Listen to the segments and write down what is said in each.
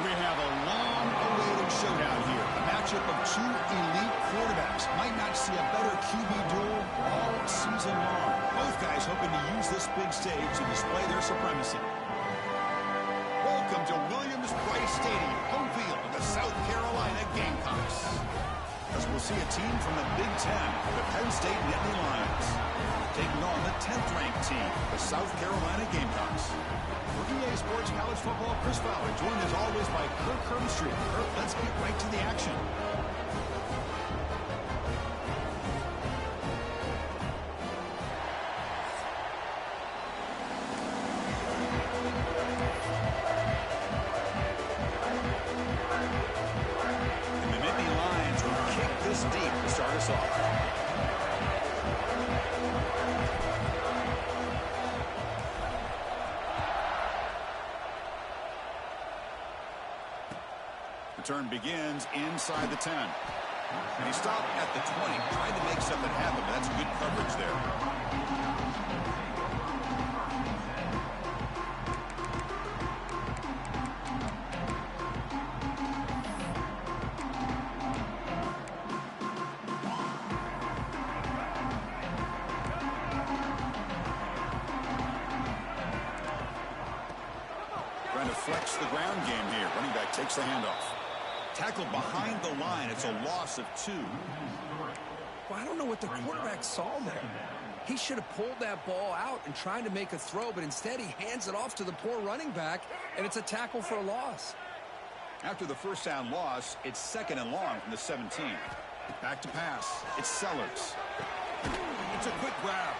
We have a long-awaited showdown here. A matchup of two elite quarterbacks. Might not see a better QB duel all season long. Both guys hoping to use this big stage to display their supremacy. Welcome to Williams-Brice Stadium, home field of the South Carolina Gamecocks. As we'll see a team from the Big Ten, the Penn State Nittany Lions, taking on the 10th-ranked team, the South Carolina Gamecocks. For EA Sports College Football, Chris Fowler, joined as always by Kirk Hermstreet. Kirk, let's get right to the action. And the Nittany Lions will kick this deep to start us off. Return begins inside the 10. And he stopped at the 20, trying to make something happen, but that's good coverage there. Trying to flex the ground game here. Running back takes the handoff. Tackled behind the line. It's a loss of 2. Well, I don't know what the quarterback saw there. He should have pulled that ball out and tried to make a throw, but instead he hands it off to the poor running back, and it's a tackle for a loss. After the first down loss, it's 2nd and long from the 17. Back to pass. It's Sellers. It's a quick grab.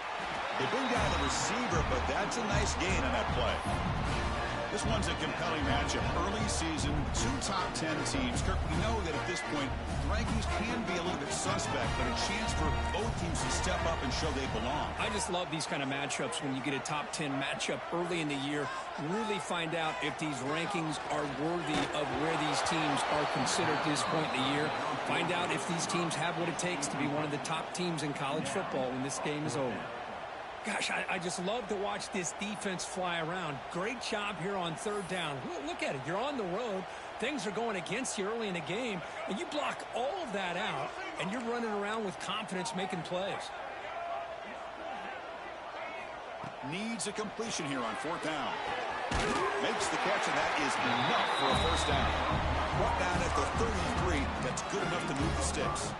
They bring down the receiver, but that's a nice gain on that play. This one's a compelling matchup. Early season, 2 top 10 teams. Kirk, we know that at this point, the rankings can be a little bit suspect, but a chance for both teams to step up and show they belong. I just love these kind of matchups when you get a top 10 matchup early in the year. Really find out if these rankings are worthy of where these teams are considered at this point in the year. Find out if these teams have what it takes to be one of the top teams in college football when this game is over. Gosh, I just love to watch this defense fly around. Great job here on 3rd down. Look at it. You're on the road. Things are going against you early in the game, and you block all of that out, and you're running around with confidence making plays. Needs a completion here on 4th down. Makes the catch, and that is enough for a 1st down. Brought down at the 33. That's good enough to move the sticks.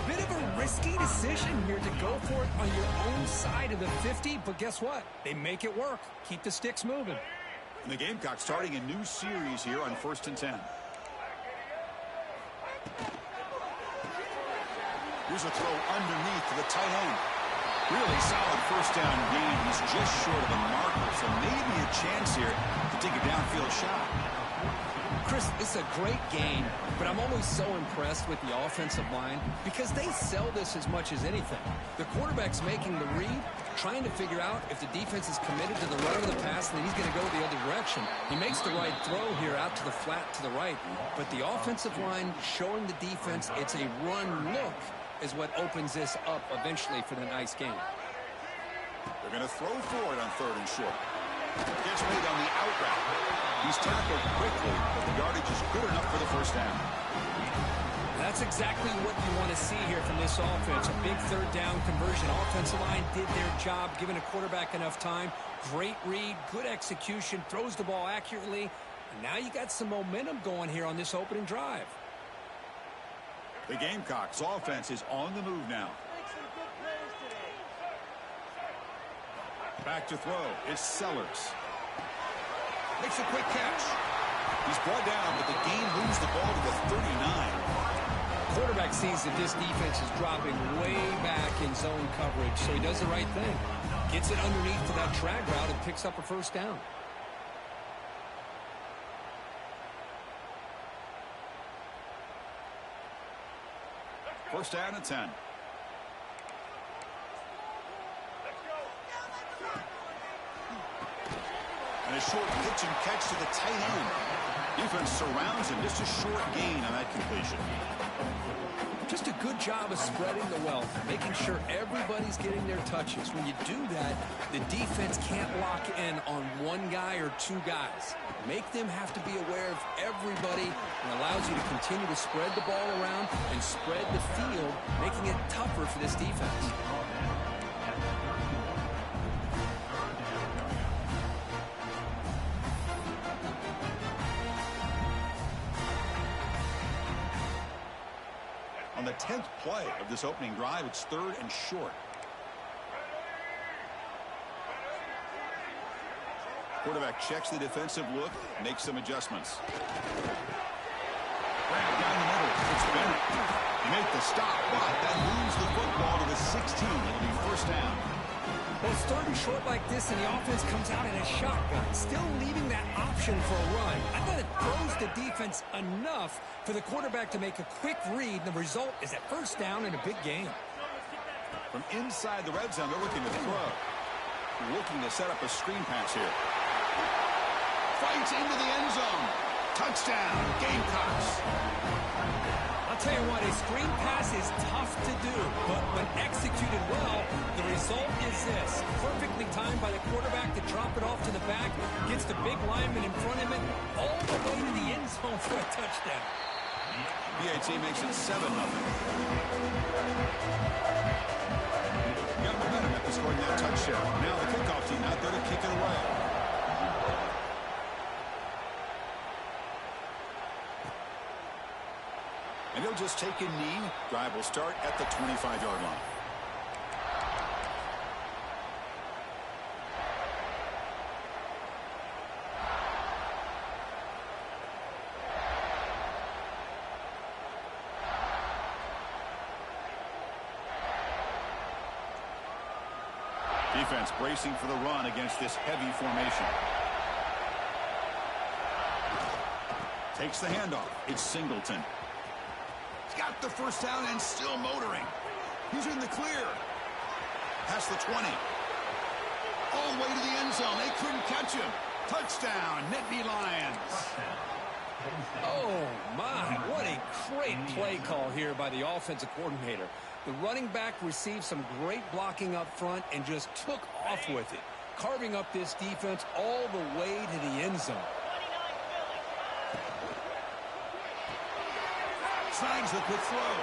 Bit of a risky decision here to go for it on your own side of the 50, but guess what? They make it work. Keep the sticks moving. And the Gamecocks starting a new series here on 1st and 10. Here's a throw underneath to the tight end. Really solid 1st down gain. He's just short of a marker, so maybe a chance here to take a downfield shot. Chris, it's a great game, but I'm always so impressed with the offensive line because they sell this as much as anything. The quarterback's making the read, trying to figure out if the defense is committed to the run or the pass, and then he's going to go the other direction. He makes the right throw here out to the flat to the right, but the offensive line showing the defense it's a run look is what opens this up eventually for the nice game. They're going to throw for it on 3rd and short. Gets made on the out route. He's tackled quickly, but the yardage is good enough for the 1st down. That's exactly what you want to see here from this offense. A big 3rd down conversion. Offensive line did their job, giving a quarterback enough time. Great read, good execution, throws the ball accurately. And now you got some momentum going here on this opening drive. The Gamecocks offense is on the move now. Back to throw. It's Sellers. Makes a quick catch. He's brought down, but the game moves the ball to the 39. Quarterback sees that this defense is dropping way back in zone coverage, so he does the right thing. Gets it underneath to that drag route and picks up a 1st down. First down at 10. And a short pitch and catch to the tight end. Defense surrounds him. Just a short gain on that completion. Just a good job of spreading the wealth, making sure everybody's getting their touches. When you do that, the defense can't lock in on one guy or two guys. Make them have to be aware of everybody, and allows you to continue to spread the ball around and spread the field, making it tougher for this defense. On the 10th play of this opening drive, it's 3rd and short. Quarterback checks the defensive look, makes some adjustments. Grab down the middle. It's Bennett. Make the stop, but that moves the football to the 16. It'll be first down. Well, it's 3rd and short like this, and the offense comes out in a shotgun, still leaving that option for a run. I thought it throws the defense enough for the quarterback to make a quick read. The result is a first down in a big game. From inside the red zone, they're looking to throw. Looking to set up a screen pass here. Fights into the end zone. Touchdown, Gamecocks. I'll tell you what, a screen pass is tough to do, but when executed well, the result is this. Perfectly timed by the quarterback to drop it off to the back, gets the big lineman in front of him, all the way to the end zone for a touchdown. BAT makes it 7-0. Got momentum after scoring that touchdown. Now the kickoff team out there to kick it away. And he'll just take a knee. Drive will start at the 25-yard line. Defense bracing for the run against this heavy formation. Takes the handoff. It's Singleton. He's got the first down and still motoring. He's in the clear. Past the 20. All the way to the end zone. They couldn't catch him. Touchdown, Nittany Lions. Oh, my. What a great play call here by the offensive coordinator. The running back received some great blocking up front and just took off with it, carving up this defense all the way to the end zone. Signs the quick throw,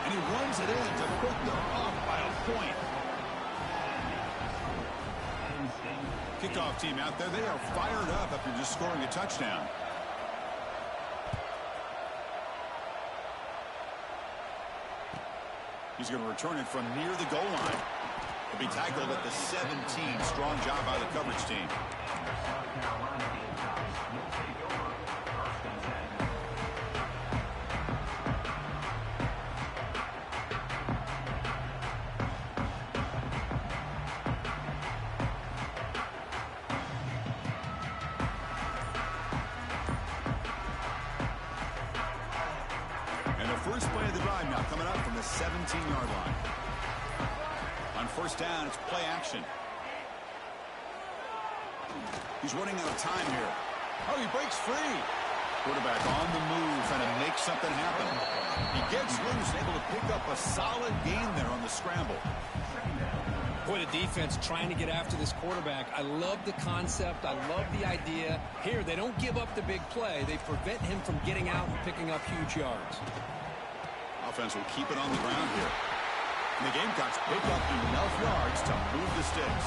and he runs it in to put them off by a point. Kickoff team out there, they are fired up after just scoring a touchdown. He's going to return it from near the goal line. He'll be tackled at the 17. Strong job by the coverage team. First play of the drive now coming up from the 17-yard line. On first down, it's play action. He's running out of time here. Oh, he breaks free. Quarterback on the move, trying to make something happen. He gets loose, able to pick up a solid gain there on the scramble. Boy, the defense trying to get after this quarterback. I love the concept. I love the idea. Here, they don't give up the big play. They prevent him from getting out and picking up huge yards. Offense will keep it on the ground here. And the Gamecocks pick up enough yards to move the sticks.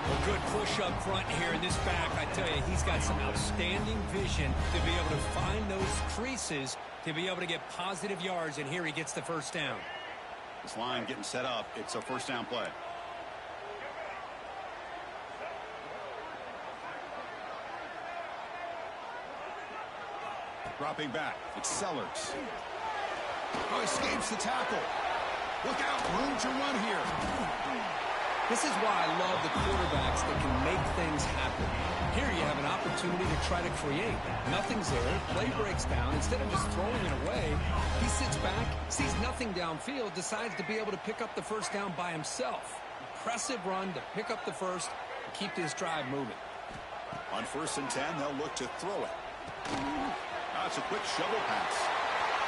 Well, good push up front here in this back. I tell you, he's got some outstanding vision to be able to find those creases, to be able to get positive yards, and here he gets the first down. This line getting set up. It's a first down play. Dropping back. It's Sellers. Oh, escapes the tackle. Look out. Room to run here. This is why I love the quarterbacks that can make things happen. Here you have an opportunity to try to create. Nothing's there. Play breaks down. Instead of just throwing it away, he sits back, sees nothing downfield, decides to be able to pick up the first down by himself. Impressive run to pick up the first and keep this drive moving. On 1st and 10, they'll look to throw it. Now it's a quick shovel pass.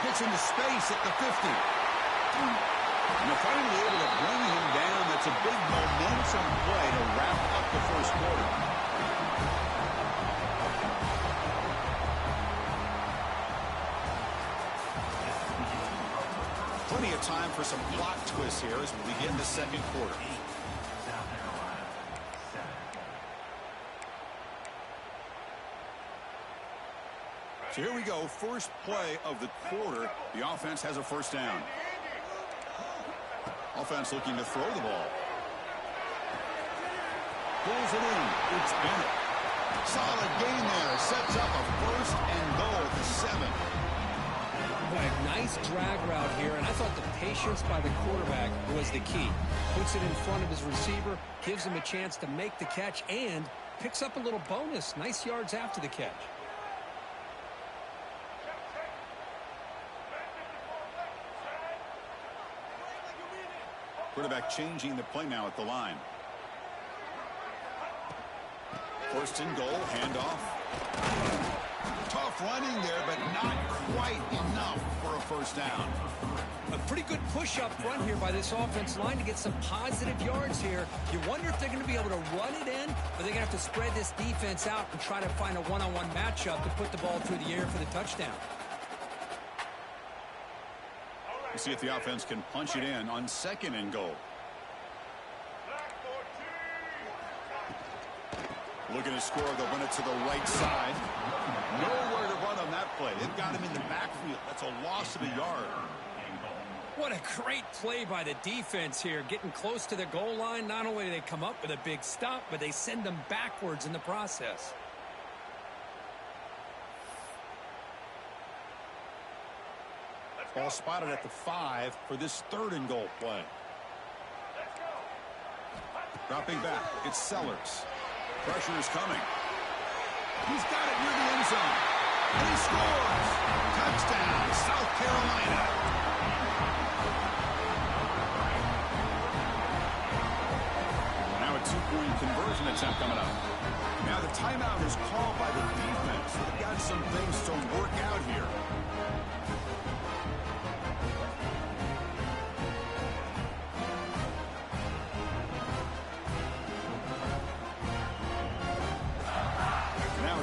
Gets into space at the 50. And they're finally able to bring him down. That's a big momentum play to wrap up the first quarter. Plenty of time for some clock twists here as we begin the second quarter. So here we go, first play of the quarter. The offense has a first down. Offense looking to throw the ball. Pulls it in. It's Bennett. Solid gain there. Sets up a first and goal at the 7. Boy, a nice drag route here, and I thought the patience by the quarterback was the key. Puts it in front of his receiver, gives him a chance to make the catch, and picks up a little bonus. Nice yards after the catch. Quarterback changing the play now at the line. First and goal, handoff. Tough running there, but not quite enough for a first down. A pretty good push up front here by this offense line to get some positive yards here. You wonder if they're going to be able to run it in, or they're going to have to spread this defense out and try to find a one-on-one matchup to put the ball through the air for the touchdown. We'll see if the offense can punch it in on second and goal. Looking to score, they'll run it to the right side. Nowhere to run on that play. They've got him in the backfield. That's a loss of a yard. What a great play by the defense here. Getting close to the goal line, not only do they come up with a big stop, but they send them backwards in the process. Ball spotted at the 5 for this third and goal play. Dropping back, it's Sellers. Pressure is coming. He's got it near the end zone. And he scores. Touchdown, South Carolina. Now a two-point conversion attempt coming up. Now the timeout is called by the defense. They've got some things to work out here.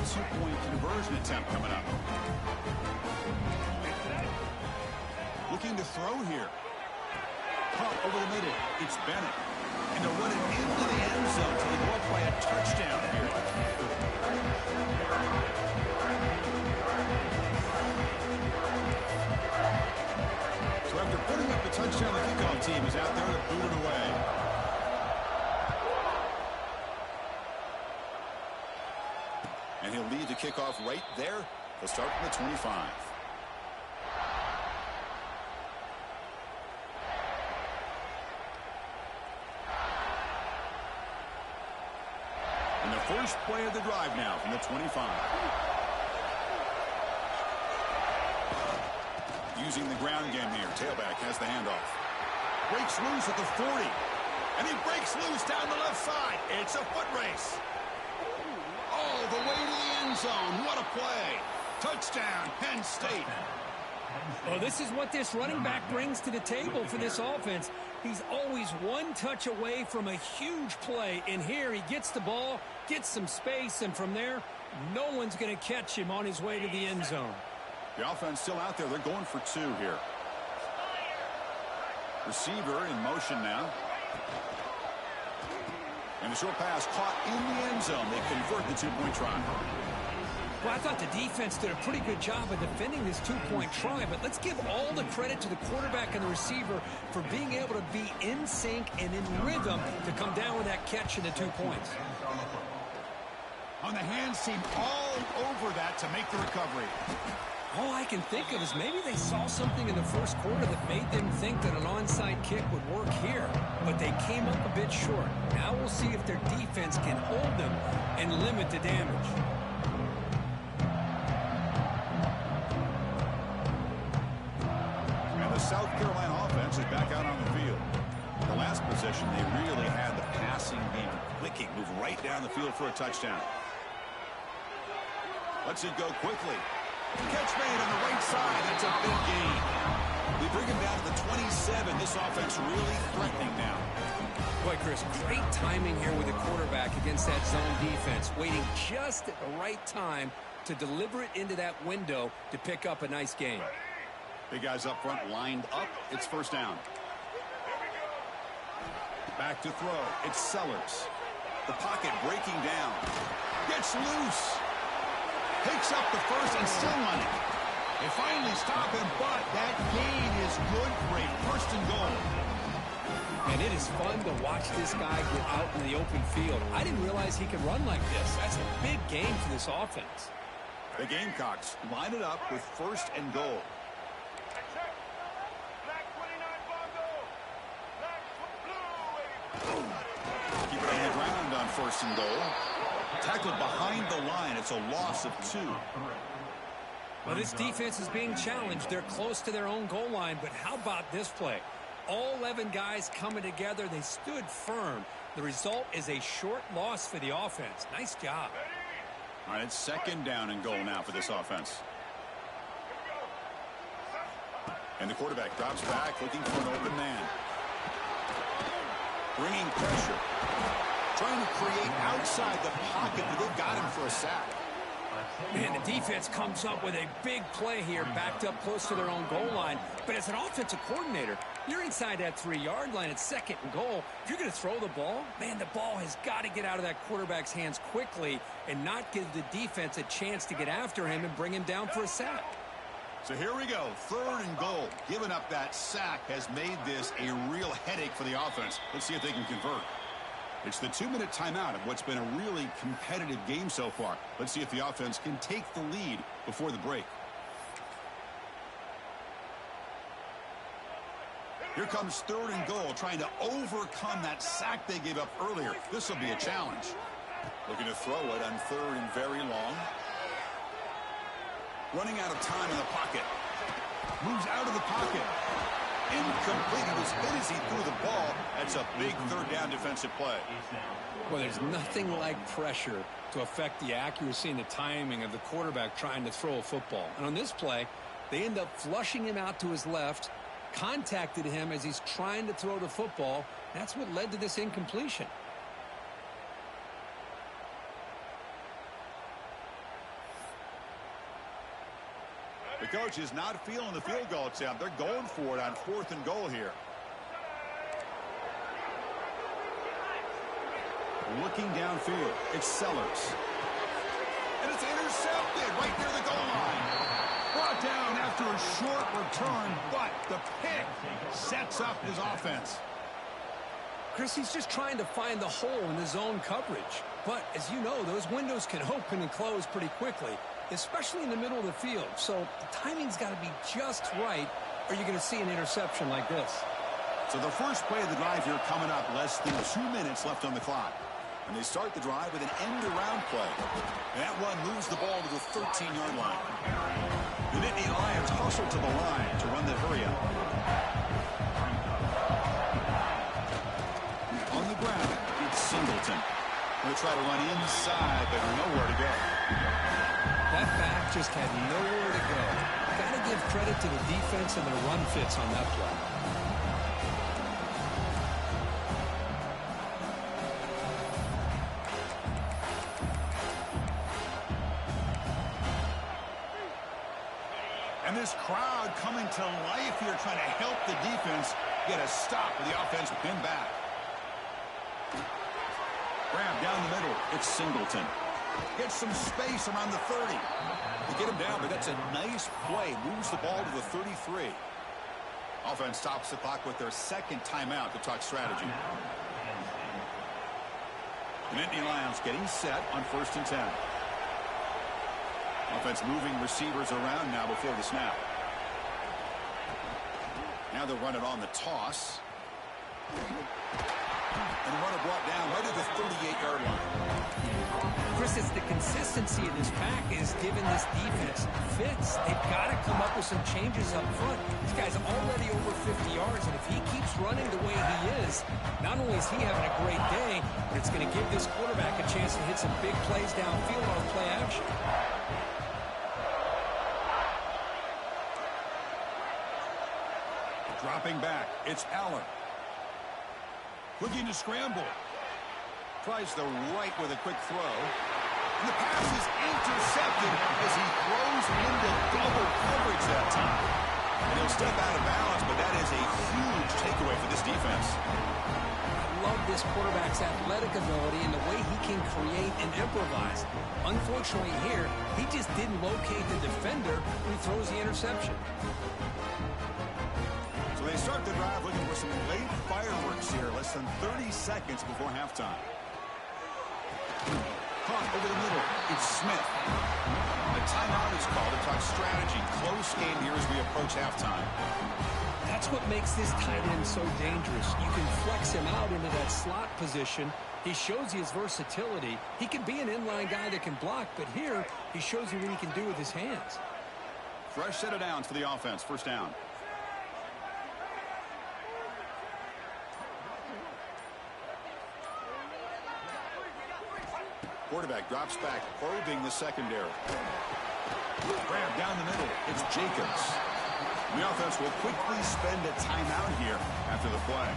Two-point conversion attempt coming up. Looking to throw here. Pump over the middle. It's Bennett. And they'll run it into the end zone to go up by a touchdown here. So after putting up a touchdown, the kickoff team is out there to boot it away. And he'll lead the kickoff right there. He'll start from the 25. And the first play of the drive now from the 25. Using the ground game here. Tailback has the handoff. Breaks loose at the 40. And he breaks loose down the left side. It's a foot race. All the way to the end zone. What a play. Touchdown, Penn State. Well, this is what this running back brings to the table for this offense. He's always one touch away from a huge play. And here he gets the ball, gets some space, and from there, no one's going to catch him on his way to the end zone. The offense still out there. They're going for 2 here. Receiver in motion now. And the short pass caught in the end zone. They convert the 2-point try. Well, I thought the defense did a pretty good job of defending this 2-point try, but let's give all the credit to the quarterback and the receiver for being able to be in sync and in rhythm to come down with that catch and the 2 points. On the hands team all over that to make the recovery. All I can think of is maybe they saw something in the first quarter that made them think that an onside kick would work here, but they came up a bit short. Now we'll see if their defense can hold them and limit the damage. And the South Carolina offense is back out on the field. The last possession, they really had the passing game clicking, move right down the field for a touchdown. Let's it go quickly. Catch made on the right side. That's a big gain. We bring him down to the 27. This offense really threatening now. Boy, Chris, great timing here with the quarterback against that zone defense, waiting just at the right time to deliver it into that window to pick up a nice gain. Big guys up front lined up. It's first down. Back to throw. It's Sellers. The pocket breaking down. Gets loose. Takes up the first and still running. They finally stop him, but that gain is good for a first and goal. And it is fun to watch this guy get out in the open field. I didn't realize he could run like this. That's a big gain for this offense. The Gamecocks line it up with first and goal. Keep it on the ground on first and goal. Tackled behind the line. It's a loss of 2. Well, this defense is being challenged. They're close to their own goal line, but how about this play? All 11 guys coming together. They stood firm. The result is a short loss for the offense. Nice job. All right, it's second down and goal now for this offense. And the quarterback drops back, looking for an open man. Bringing pressure. Trying to create outside the pocket, but they've got him for a sack. And the defense comes up with a big play here, backed up close to their own goal line. But as an offensive coordinator, you're inside that 3-yard line. It's second and goal. If you're going to throw the ball, man, the ball has got to get out of that quarterback's hands quickly and not give the defense a chance to get after him and bring him down for a sack. So here we go, third and goal. Giving up that sack has made this a real headache for the offense. Let's see if they can convert. It's the 2-minute timeout of what's been a really competitive game so far. Let's see if the offense can take the lead before the break. Here comes third and goal, trying to overcome that sack they gave up earlier. This will be a challenge. Looking to throw it on third and very long. Running out of time in the pocket. Moves out of the pocket. Incomplete. He was hit as he threw the ball. That's a big third down defensive play. Well, there's nothing like pressure to affect the accuracy and the timing of the quarterback trying to throw a football. And on this play, they end up flushing him out to his left, contacted him as he's trying to throw the football. That's what led to this incompletion. The coach is not feeling the field goal attempt. They're going for it on fourth and goal here. Looking downfield. It's Sellers. And it's intercepted right near the goal line. Brought down after a short return, but the pick sets up his offense. Chris, he's just trying to find the hole in the zone coverage. But as you know, those windows can open and close pretty quickly, especially in the middle of the field. So the timing's got to be just right, or you're going to see an interception like this. So the first play of the drive here coming up, less than 2 minutes left on the clock. And they start the drive with an end-around play. And that one moves the ball to the 13-yard line. The Nittany Lions hustle to the line to run the hurry-up. On the ground, it's Singleton. Going to try to run inside, but nowhere to go. That back just had nowhere to go. Got to give credit to the defense and their run fits on that play. And this crowd coming to life here, trying to help the defense get a stop with the offense pinned back. Grab down the middle. It's Singleton. Gets some space around the 30. To get him down, but that's a nice play. Moves the ball to the 33. Offense stops the clock with their second timeout to talk strategy. The Nittany Lions getting set on 1st and 10. Offense moving receivers around now before the snap. Now they'll run it on the toss. And the runner brought down right at the 38-yard line. Chris, it's the consistency of this pack is giving this defense fits. They've got to come up with some changes up front. This guy's already over 50 yards, and if he keeps running the way he is, not only is he having a great day, but it's going to give this quarterback a chance to hit some big plays downfield on play action. Dropping back, it's Aller. Looking to scramble. Tries the right with a quick throw. And the pass is intercepted as he throws into double coverage that time. And he'll step out of bounds, but that is a huge takeaway for this defense. I love this quarterback's athletic ability and the way he can create and improvise. Unfortunately here, he just didn't locate the defender who throws the interception. So they start the drive looking for some late fireworks here, less than 30 seconds before halftime. Caught over the middle. It's Smith. A timeout is called to talk strategy. Close game here as we approach halftime. That's what makes this tight end so dangerous. You can flex him out into that slot position. He shows you his versatility. He can be an inline guy that can block, but here he shows you what he can do with his hands. Fresh set of downs for the offense. First down. Quarterback drops back, probing the secondary. Grab down the middle. It's Jacobs. The offense will quickly spend a timeout here after the play.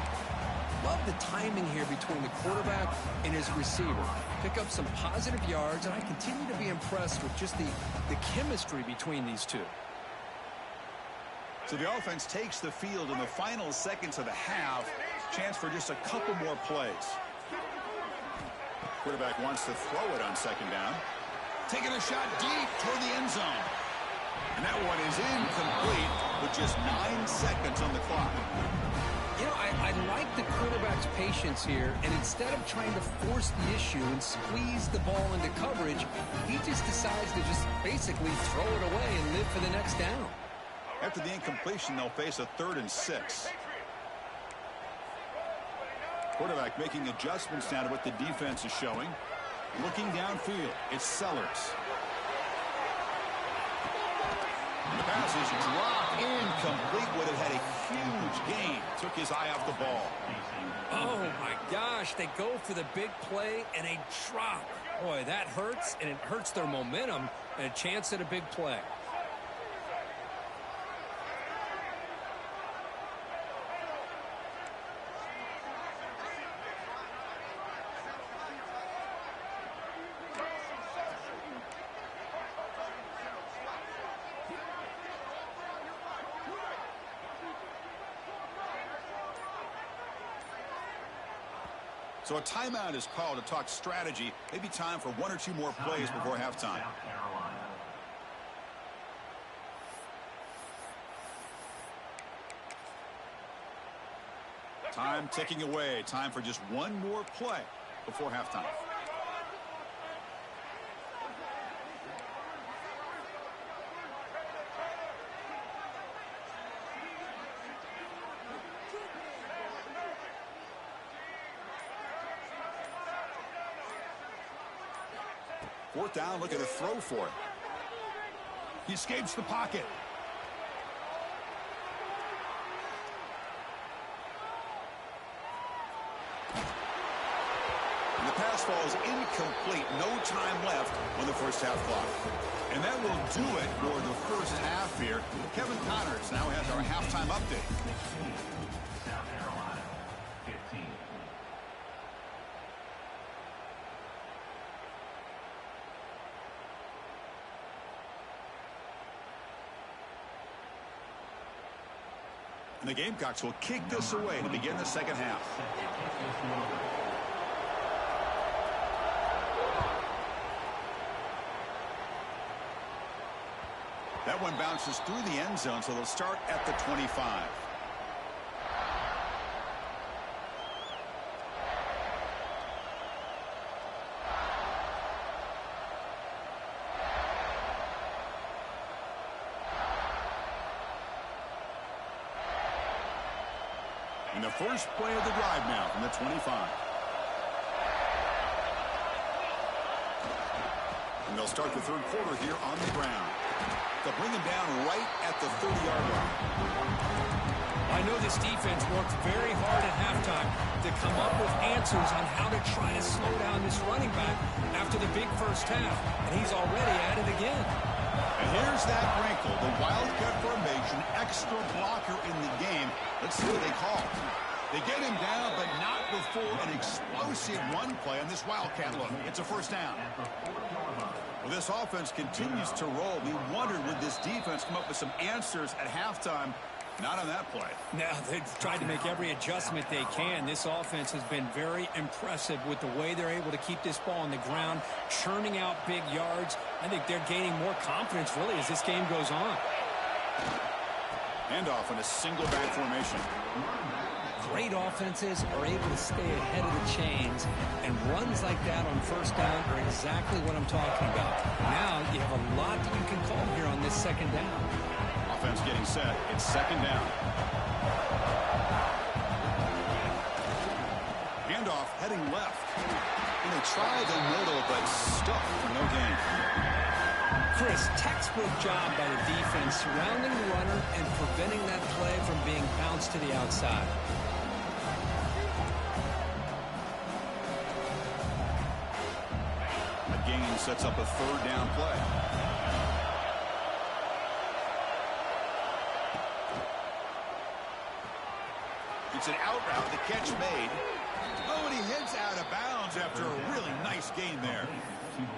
Love the timing here between the quarterback and his receiver. Pick up some positive yards, and I continue to be impressed with just the chemistry between these two. So the offense takes the field in the final seconds of the half. Chance for just a couple more plays. Quarterback wants to throw it on second down. Taking a shot deep toward the end zone. And that one is incomplete with just 9 seconds on the clock. You know, I like the quarterback's patience here, and instead of trying to force the issue and squeeze the ball into coverage, he just decides to just basically throw it away and live for the next down. After the incompletion, they'll face a 3rd and 6. Quarterback making adjustments now to what the defense is showing. Looking downfield, it's Sellers. And the pass is dropped incomplete. Would have had a huge gain. Took his eye off the ball. Oh, my gosh. They go for the big play, and a drop. Boy, that hurts, and it hurts their momentum and a chance at a big play. So a timeout is called to talk strategy. Maybe time for 1 or 2 more plays before halftime. Time ticking away. Time for just 1 more play before halftime. Fourth down, looking to throw for it. He escapes the pocket. And the pass falls incomplete. No time left on the first half clock. And that will do it for the first half here. Kevin Connors now has our halftime update. And the Gamecocks will kick this away to begin the second half. That one bounces through the end zone, so they'll start at the 25. And the first play of the drive now from the 25. And they'll start the third quarter here on the ground. They'll bring him down right at the 30-yard line. I know this defense worked very hard at halftime to come up with answers on how to try to slow down this running back after the big first half. And he's already at it again. And here's Here's that wrinkle, the wildcat formation, extra blocker in the game. Let's see what they call. They get him down, but not before an explosive run play on this wildcat look. It's a first down. Well, this offense continues to roll. We wondered, would this defense come up with some answers at halftime? Not on that play. No, they've tried to make every adjustment they can. This offense has been very impressive with the way they're able to keep this ball on the ground, churning out big yards. I think they're gaining more confidence, really, as this game goes on. Handoff in a single back formation. Great offenses are able to stay ahead of the chains, and runs like that on first down are exactly what I'm talking about. Now you have a lot that you can call here on this second down. Offense getting set. It's second down. Handoff heading left. And they try the middle, but stuck for no gain. Chris, textbook job by the defense surrounding the runner and preventing that play from being bounced to the outside. A gain sets up a third down play. It's an out route, the catch made. Oh, and he heads out of bounds after a really nice gain there.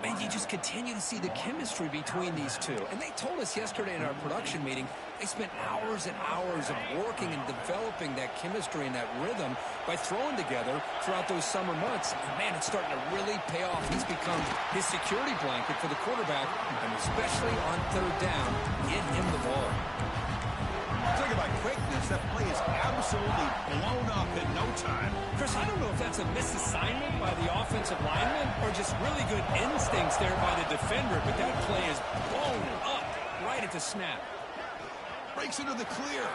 And you just continue to see the chemistry between these two. And they told us yesterday in our production meeting, they spent hours and hours of working and developing that chemistry and that rhythm by throwing together throughout those summer months. And man, it's starting to really pay off. He's become his security blanket for the quarterback, and especially on third down, get him the ball. Talk about quickness. That play is absolutely blown up in no time. Chris, I don't know if that's a misassignment by the offensive lineman or just really good instincts there by the defender, but that play is blown up right at the snap. Breaks into the clear.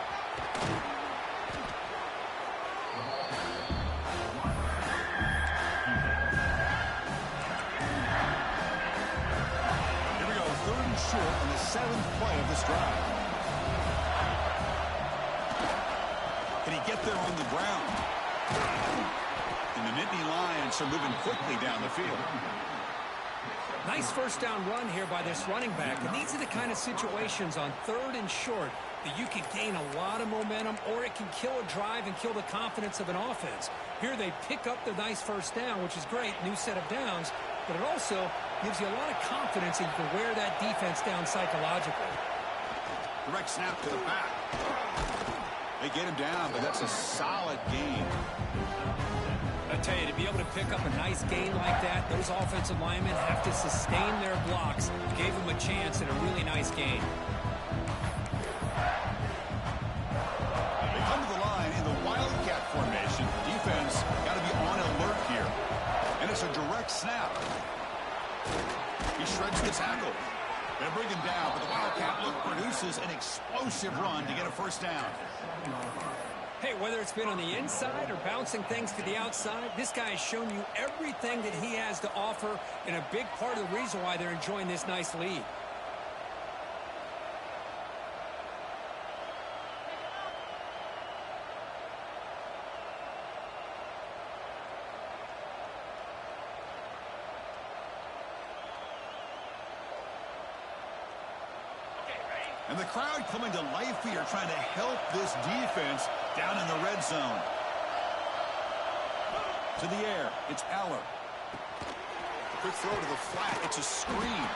Here we go, third and short on the 7th play of this drive. Can he get there on the ground? And the Nittany Lions are moving quickly down the field. Nice first down run here by this running back. And these are the kind of situations on third and short that you can gain a lot of momentum, or it can kill a drive and kill the confidence of an offense. Here they pick up the nice first down, which is great, new set of downs, but it also gives you a lot of confidence that you can wear that defense down psychologically. Direct snap to the back. They get him down, but that's a solid gain. I tell you, to be able to pick up a nice gain like that, those offensive linemen have to sustain their blocks. Gave them a chance and a really nice gain. They come to the line in the wildcat formation. Defense got to be on alert here. And it's a direct snap. He shreds the tackle. They bring him down, but the wildcat look produces an explosive run to get a first down. Hey, whether it's been on the inside or bouncing things to the outside, this guy has shown you everything that he has to offer, and a big part of the reason why they're enjoying this nice lead. And the crowd coming to life here, trying to help this defense down in the red zone. To the air, it's Aller. Quick throw to the flat, it's a screen.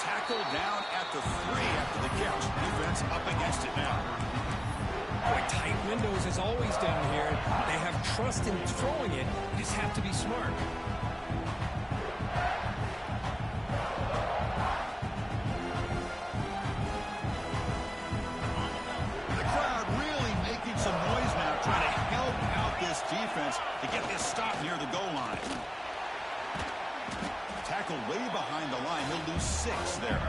Tackle down at the 3 after the catch. Defense up against it now. Boy, tight windows as always down here. They have trust in throwing it. You just have to be smart. Defense to get this stop near the goal line. Tackle way behind the line. He'll lose 6 there.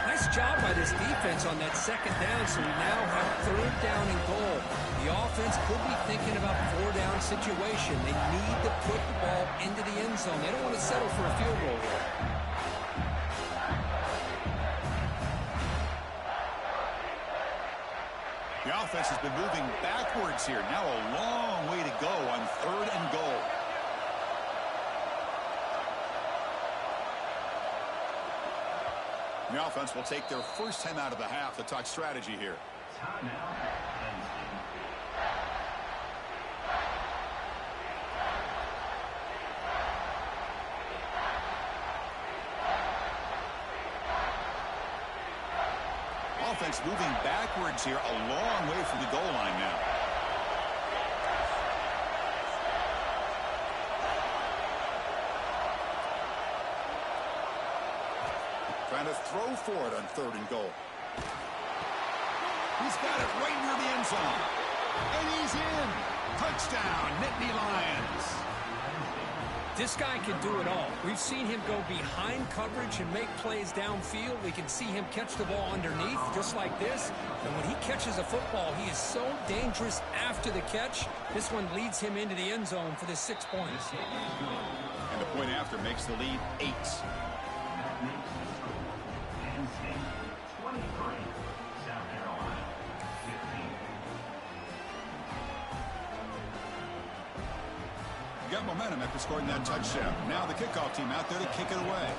Nice job by this defense on that second down, so we now have third down and goal. The offense could be thinking about 4-down situation. They need to put the ball into the end zone. They don't want to settle for a field goal here. The offense has been moving backwards here. Now a long way to go on third and goal. The offense will take their first time out of the half to talk strategy here. Offense moving backwards here, a long way from the goal line now. Trying to throw for it on 3rd and goal. He's got it right near the end zone. And he's in. Touchdown, Nittany Lions. This guy can do it all. We've seen him go behind coverage and make plays downfield. We can see him catch the ball underneath, just like this. And when he catches a football, he is so dangerous after the catch. This one leads him into the end zone for the 6 points. And the point after makes the lead 8. Got momentum after scoring that touchdown. Now the kickoff team out there to kick it away.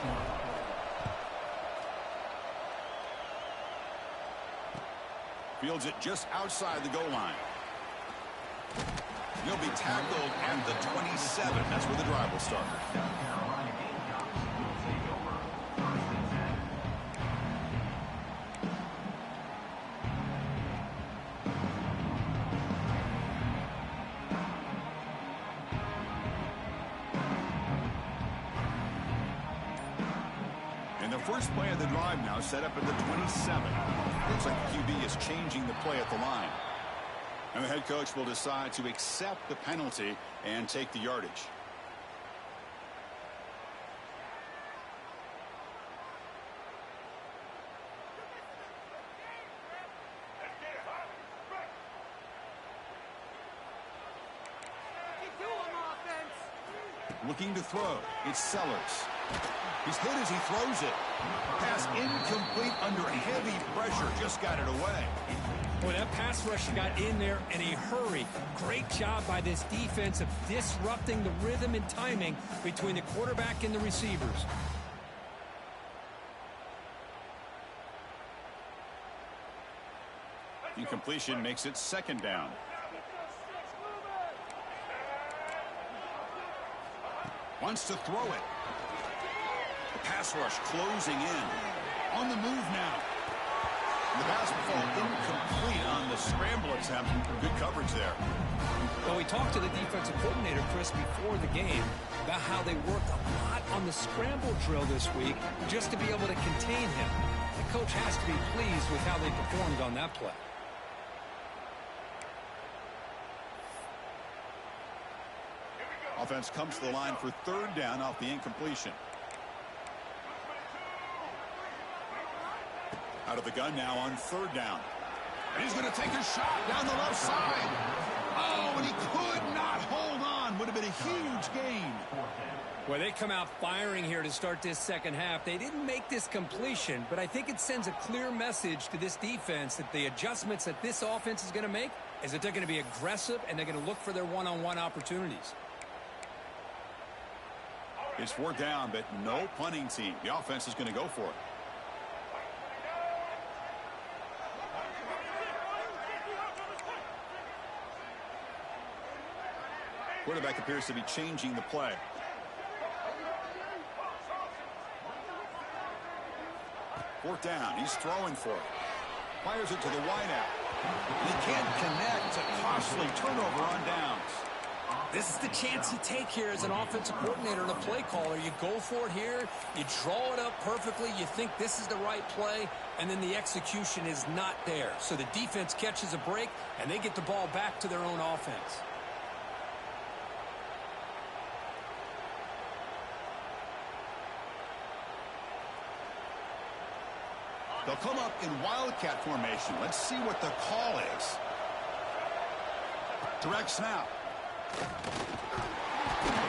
Fields it just outside the goal line. He'll be tackled at the 27. That's where the drive will start. First play of the drive now set up at the 27. Looks like the QB is changing the play at the line. And the head coach will decide to accept the penalty and take the yardage. Looking to throw. It's Sellers. He's hit as he throws it. Pass incomplete under heavy pressure. Just got it away. Boy, that pass rush got in there in a hurry. Great job by this defense of disrupting the rhythm and timing between the quarterback and the receivers. Incompletion makes it 2nd down. Wants to throw it. Pass rush closing in. On the move now. And the pass will fall incomplete on the scramble attempt. Good coverage there. Well, we talked to the defensive coordinator, Chris, before the game about how they worked a lot on the scramble drill this week just to be able to contain him. The coach has to be pleased with how they performed on that play. Offense comes to the line for 3rd down off the incompletion. Out of the gun now on 3rd down. And he's going to take a shot down the left side. Oh, and he could not hold on. Would have been a huge gain. Well, they come out firing here to start this 2nd half. They didn't make this completion, but I think it sends a clear message to this defense that the adjustments that this offense is going to make is that they're going to be aggressive and they're going to look for their one-on-one opportunities. It's 4th down, but no punting team. The offense is going to go for it. Quarterback appears to be changing the play. Fourth down. He's throwing for it. Fires it to the wideout. And he can't connect. It's a costly turnover on downs. This is the chance you take here as an offensive coordinator and a play caller. You go for it here. You draw it up perfectly. You think this is the right play, and then the execution is not there. So the defense catches a break, and they get the ball back to their own offense. They'll come up in wildcat formation. Let's see what the call is. Direct snap. The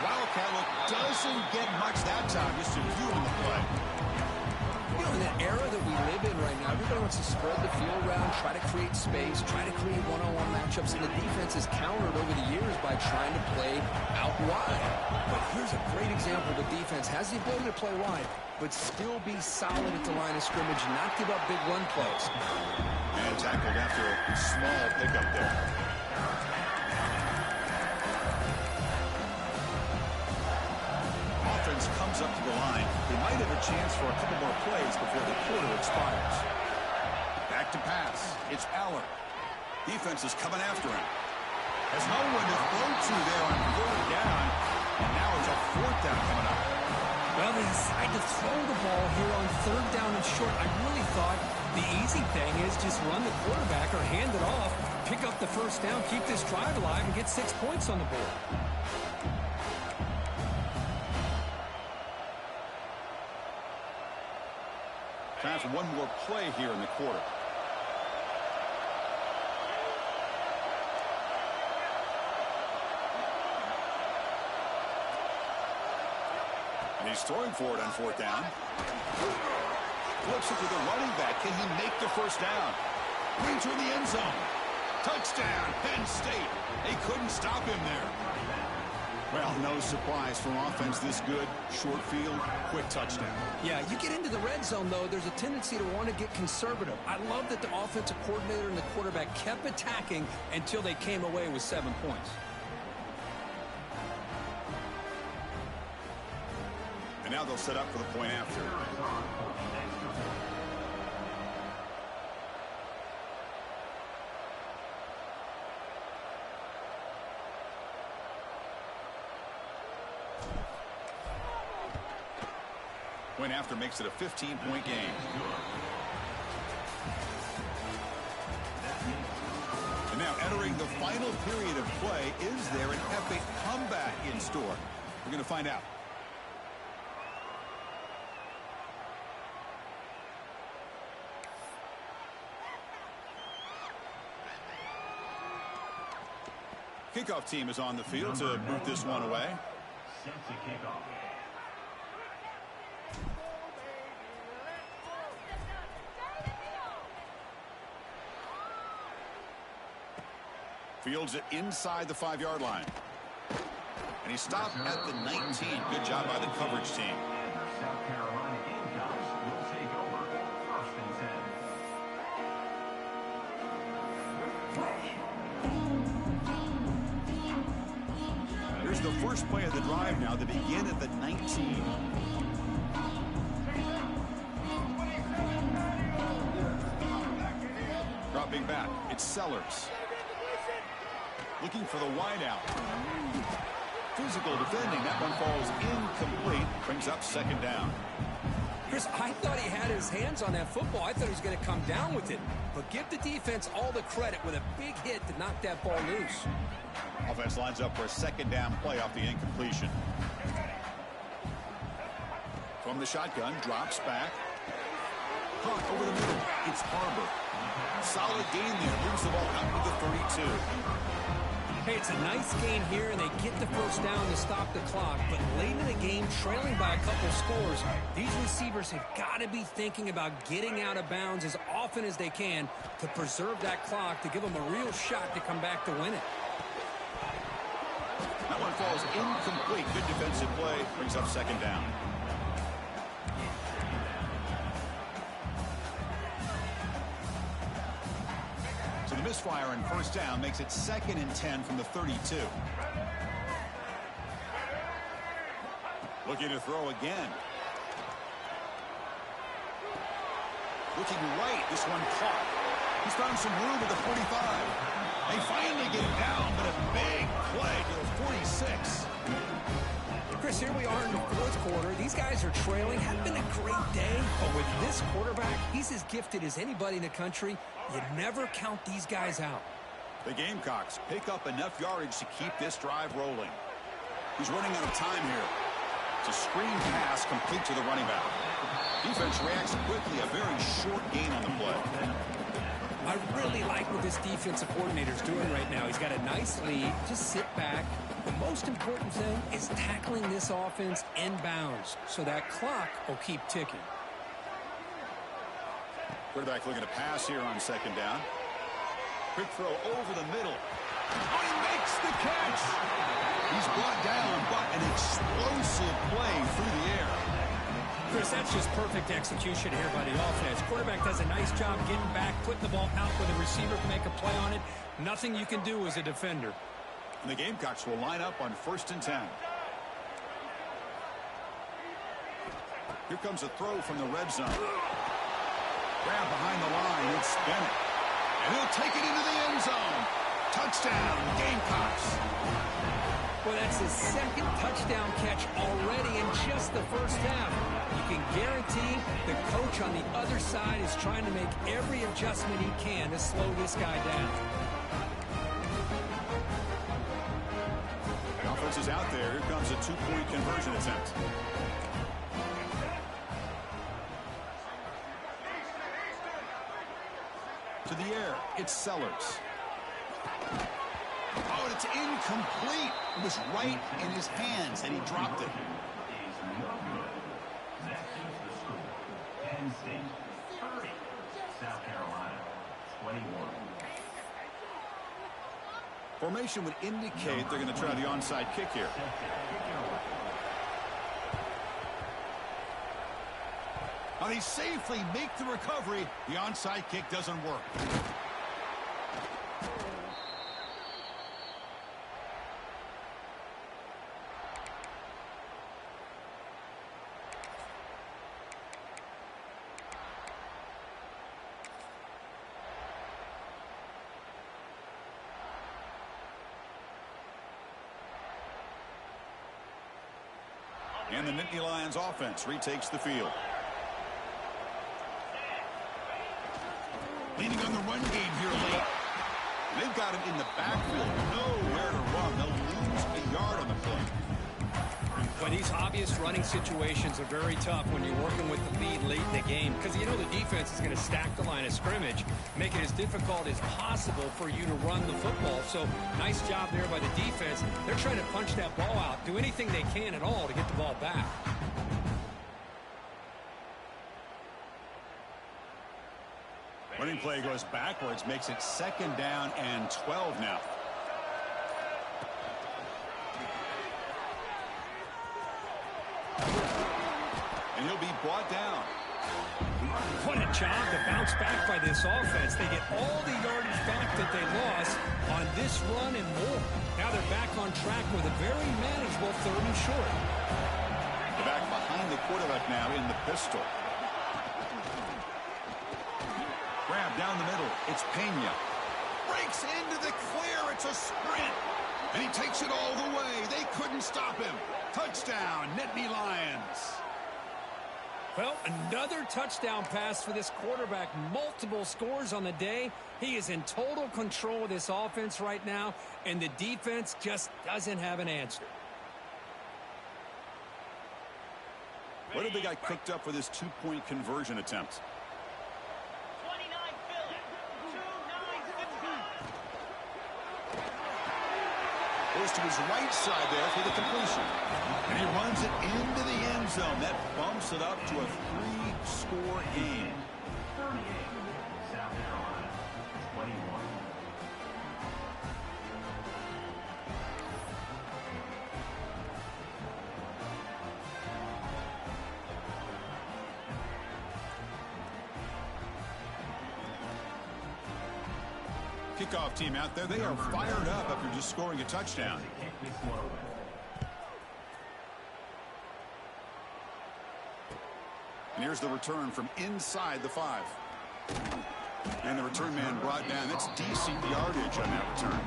wildcat look doesn't get much that time. Just a view on the play. You know, in that era that we live in right now, everybody wants to spread the field around, try to create space, try to create one-on-one matchups, and the defense has countered over the years by trying to play out wide. But here's a great example. The defense has the ability to play wide, but still be solid at the line of scrimmage and not give up big run plays. And tackled after a small pickup there. Offense comes up to the line. They might have a chance for a couple more plays before the quarter expires. Back to pass. It's Aller. Defense is coming after him. Has no one to throw to there on third down. And now it's a fourth down coming up. Well, they decide to throw the ball here on third down and short. I really thought the easy thing is just run the quarterback or hand it off, pick up the first down, keep this drive alive, and get 6 points on the board. Time for one more play here in the quarter. And he's throwing for it on fourth down. Flips it to the running back. Can he make the first down? Brings her in the end zone. Touchdown, Penn State. They couldn't stop him there. Well, no surprise from offense this good. Short field, quick touchdown. Yeah, you get into the red zone, though, there's a tendency to want to get conservative. I love that the offensive coordinator and the quarterback kept attacking until they came away with 7 points. And now they'll set up for the point after. Point after makes it a 15-point game. And now entering the final period of play, is there an epic comeback in store? We're going to find out. Kickoff team is on the field to boot this one away. Set to kickoff. Fields it inside the 5-yard line. And he stopped at the 19. Good job by the coverage team. South Carolina Gamecocks will take over 1st and 10. Here's the first play of the drive now to begin at the 19. Dropping back, it's Sellers. Looking for the wideout. Physical defending. That one falls incomplete. Brings up second down. Chris, I thought he had his hands on that football. I thought he was going to come down with it. But give the defense all the credit with a big hit to knock that ball loose. Offense lines up for a second down play off the incompletion. From the shotgun, drops back. Caught over the middle. It's Harbor. Solid gain there. Moves the ball out to the 32. Hey, it's a nice gain here, and they get the first down to stop the clock. But late in the game, trailing by a couple scores, these receivers have got to be thinking about getting out of bounds as often as they can to preserve that clock, to give them a real shot to come back to win it. That one falls incomplete. Good defensive play. Brings up second down. So the misfire in first down makes it 2nd and 10 from the 32. Looking to throw again. Looking right. This one caught. He's found some room at the 45. They finally get it down, but a big play to the 46. Chris, here we are in the fourth quarter. These guys are trailing. Hadn't been a great day, but with this quarterback, he's as gifted as anybody in the country. You never count these guys out. The Gamecocks pick up enough yardage to keep this drive rolling. He's running out of time here. It's a screen pass complete to the running back. Defense reacts quickly. A very short gain on the play. I really like what this defensive coordinator's doing right now. He's got a nice lead. Just sit back. The most important thing is tackling this offense inbounds so that clock will keep ticking. Quarterback looking to pass here on second down. Quick throw over the middle. Oh, he makes the catch. He's brought down, but an explosive play through the air. Chris, that's just perfect execution here by the offense. Quarterback does a nice job getting back, putting the ball out where the receiver can make a play on it. Nothing you can do as a defender. And the Gamecocks will line up on 1st and 10. Here comes a throw from the red zone. Grab behind the line. It's Bennett. And he'll take it into the end zone. Touchdown, Gamecocks. Well, that's his second touchdown catch already in just the first half. You can guarantee the coach on the other side is trying to make every adjustment he can to slow this guy down. The offense is out there. Here comes a 2-point conversion attempt. To the air, it's Sellers. Oh, it's incomplete. It was right in his hands, and he dropped it. That keeps the score. Penn State 30, South Carolina 21. Formation would indicate they're going to try the onside kick here. Now they safely make the recovery. The onside kick doesn't work. And the Nittany Lions offense retakes the field. Leaning on the run game here late. They've got him in the backfield. Nowhere to run. They'll lose a yard on the play. But these obvious running situations are very tough when you're working with the lead late in the game because you know the defense is going to stack the line of scrimmage, make it as difficult as possible for you to run the football. So nice job there by the defense. They're trying to punch that ball out, do anything they can at all to get the ball back. Running play goes backwards, makes it 2nd down and 12 now. And he'll be brought down. What a job to bounce back by this offense. They get all the yardage back that they lost on this run and more. Now they're back on track with a very manageable 3rd and short. The back behind the quarterback now in the pistol. Grab down the middle. It's Pena. Breaks into the clear. It's a sprint. And he takes it all the way. They couldn't stop him. Touchdown, Nittany Lions. Well, another touchdown pass for this quarterback. Multiple scores on the day. He is in total control of this offense right now, and the defense just doesn't have an answer. What did the guy cooked up for this 2-point conversion attempt? Goes to his right side there for the completion. And he runs it into the end zone. That bumps it up to a 3-score game. 38, South Carolina 21. Kickoff team out there. They are fired up after just scoring a touchdown. And here's the return from inside the 5. And the return man brought down. That's decent yardage on that return.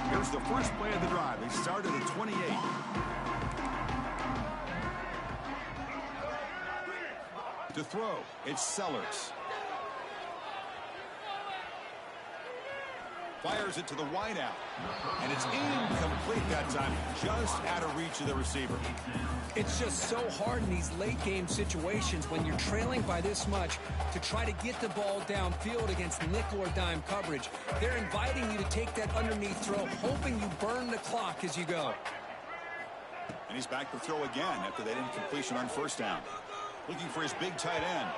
Here's the first play of the drive. They started at 28. To throw, it's Sellers. Fires it to the wideout. And it's incomplete that time. Just out of reach of the receiver. It's just so hard in these late game situations when you're trailing by this much to try to get the ball downfield against nickel or dime coverage. They're inviting you to take that underneath throw, hoping you burn the clock as you go. And he's back to throw again after that incompletion on first down. Looking for his big tight end.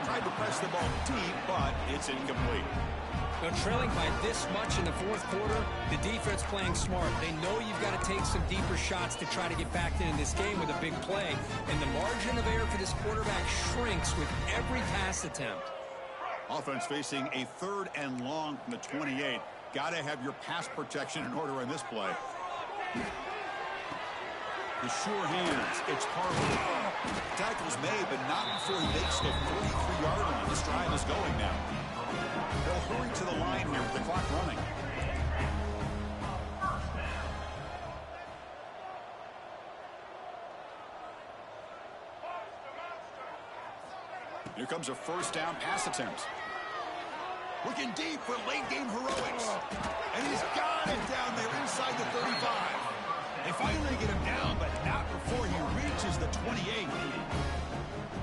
Tried to press the ball deep, but it's incomplete. Now, trailing by this much in the fourth quarter, the defense playing smart. They know you've got to take some deeper shots to try to get back into this game with a big play. And the margin of error for this quarterback shrinks with every pass attempt. Offense facing a 3rd and long from the 28. Got to have your pass protection in order on this play. The sure hands. It's Harvey. Tackle's made, but not before he makes the 43-yard line. This drive is going now. They'll hurry to the line here with the clock running. Here comes a first down pass attempt. Looking deep for late game heroics. And he's got it down there inside the 35. They finally get him down, but not before he reaches the 28.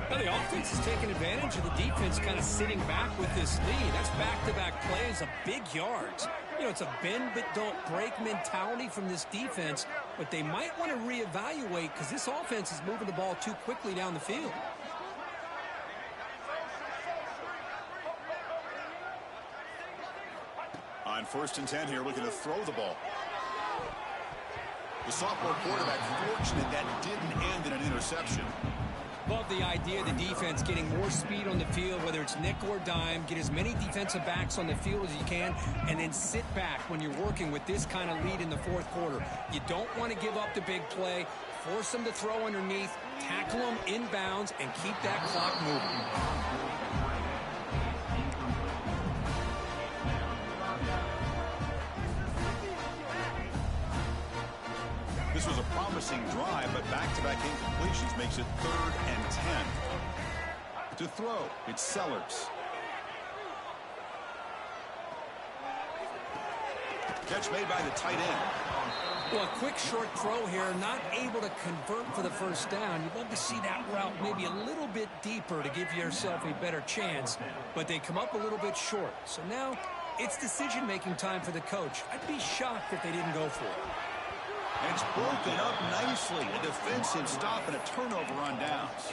Well, the offense is taking advantage of the defense kind of sitting back with this lead. That's back-to-back plays of big yards. You know, it's a bend but don't break mentality from this defense, but they might want to reevaluate because this offense is moving the ball too quickly down the field. On 1st and 10 here, looking to throw the ball. The sophomore quarterback fortunate that didn't end in an interception. Love the idea of the defense getting more speed on the field, whether it's nickel or dime, get as many defensive backs on the field as you can, and then sit back when you're working with this kind of lead in the fourth quarter. You don't want to give up the big play, force them to throw underneath, tackle them inbounds, and keep that clock moving. This was a promising drive, but back-to-back incompletions makes it 3rd and 10. To throw, it's Sellers. Catch made by the tight end. Well, a quick short throw here, not able to convert for the first down. You'd love to see that route maybe a little bit deeper to give yourself a better chance, but they come up a little bit short. So now it's decision-making time for the coach. I'd be shocked if they didn't go for it. And it's broken up nicely. A defensive stop and a turnover on downs.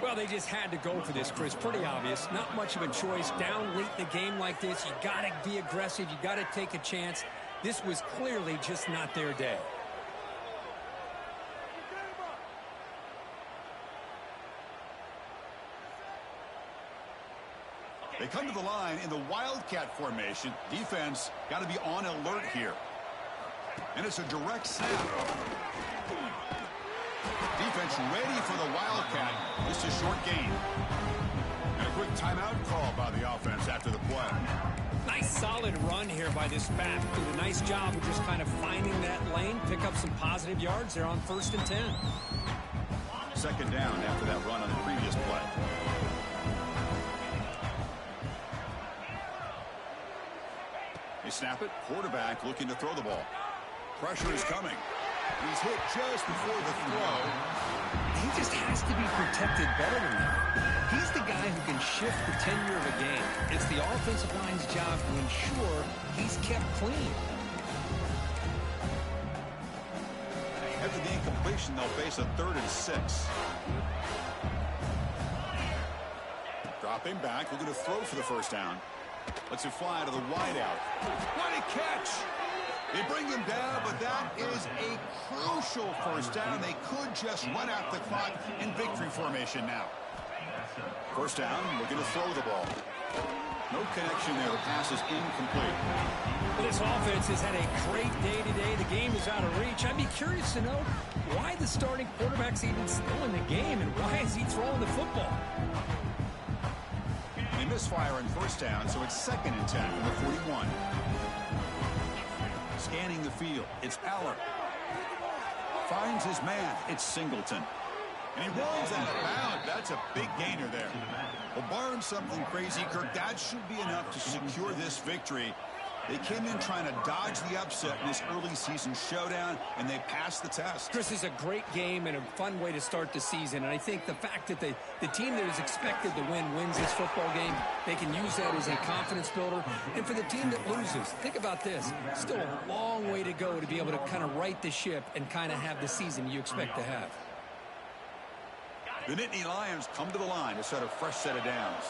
Well, they just had to go for this, Chris. Pretty obvious. Not much of a choice. Down late in the game like this, you got to be aggressive. You got to take a chance. This was clearly just not their day. They come to the line in the Wildcat formation. Defense got to be on alert here. And it's a direct snap. Defense ready for the Wildcat. Just a short gain. And a quick timeout call by the offense after the play. Nice solid run here by this back. Did a nice job of just kind of finding that lane, pick up some positive yards there on 1st and 10. 2nd down after that run on the previous play. They snap it. Quarterback looking to throw the ball. Pressure is coming. He's hit just before the throw. He just has to be protected better than that. He's the guy who can shift the tenure of a game. It's the offensive line's job to ensure he's kept clean. After the incompletion, they'll face a 3rd and 6. Dropping back, looking to throw for the first down. Lets it fly to the wideout. What a catch! They bring him down, but that is a crucial first down. They could just run out the clock in victory formation now. First down, looking to throw the ball. No connection there. The pass is incomplete. Well, this offense has had a great day today. The game is out of reach. I'd be curious to know why the starting quarterback's even still in the game and why is he throwing the football? They misfire on first down, so it's 2nd and 10 from the 41. Scanning the field, it's Aller. Finds his man, it's Singleton. And he rolls out of bounds. That's a big gainer there. Well, barring something crazy, Kirk, that should be enough to secure this victory. They came in trying to dodge the upset in this early season showdown, and they passed the test. Chris, is a great game and a fun way to start the season. And I think the fact that the team that is expected to win wins this football game, they can use that as a confidence builder. And for the team that loses, think about this. Still a long way to go to be able to kind of right the ship and kind of have the season you expect to have. The Nittany Lions come to the line to set a fresh set of downs.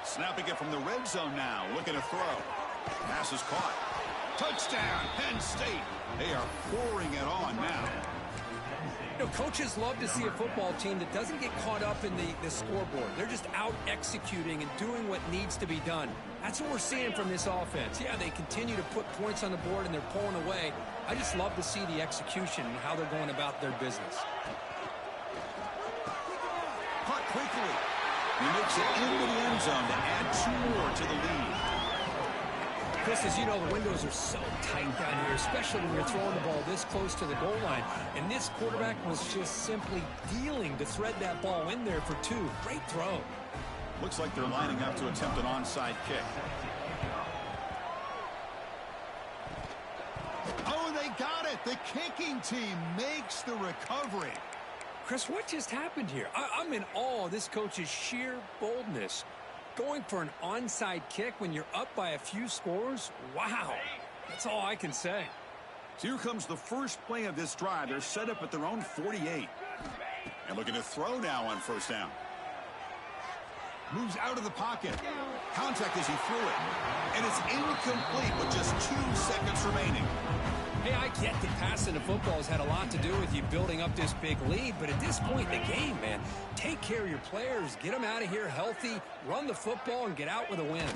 Snapping it from the red zone now, looking to throw. Pass is caught. Touchdown, Penn State. They are pouring it on now. You know, coaches love to see a football team that doesn't get caught up in the scoreboard. They're just out executing and doing what needs to be done. That's what we're seeing from this offense. Yeah, they continue to put points on the board and they're pulling away. I just love to see the execution and how they're going about their business. Caught quickly. He makes it into the end zone to add 2 more to the lead. Chris, as you know, the windows are so tight down here, especially when you're throwing the ball this close to the goal line. And this quarterback was just simply dealing to thread that ball in there for 2. Great throw. Looks like they're lining up to attempt an onside kick. Oh, they got it. The kicking team makes the recovery. Chris, what just happened here? I'm in awe of this coach's sheer boldness. Going for an onside kick when you're up by a few scores? Wow. That's all I can say. So here comes the first play of this drive. They're set up at their own 48. And looking to throw now on first down. Moves out of the pocket. Contact as he threw it. And it's incomplete with just 2 seconds remaining. Hey, I get that passing the football has had a lot to do with you building up this big lead, but at this point in the game, man, take care of your players, get them out of here healthy, run the football, and get out with a win.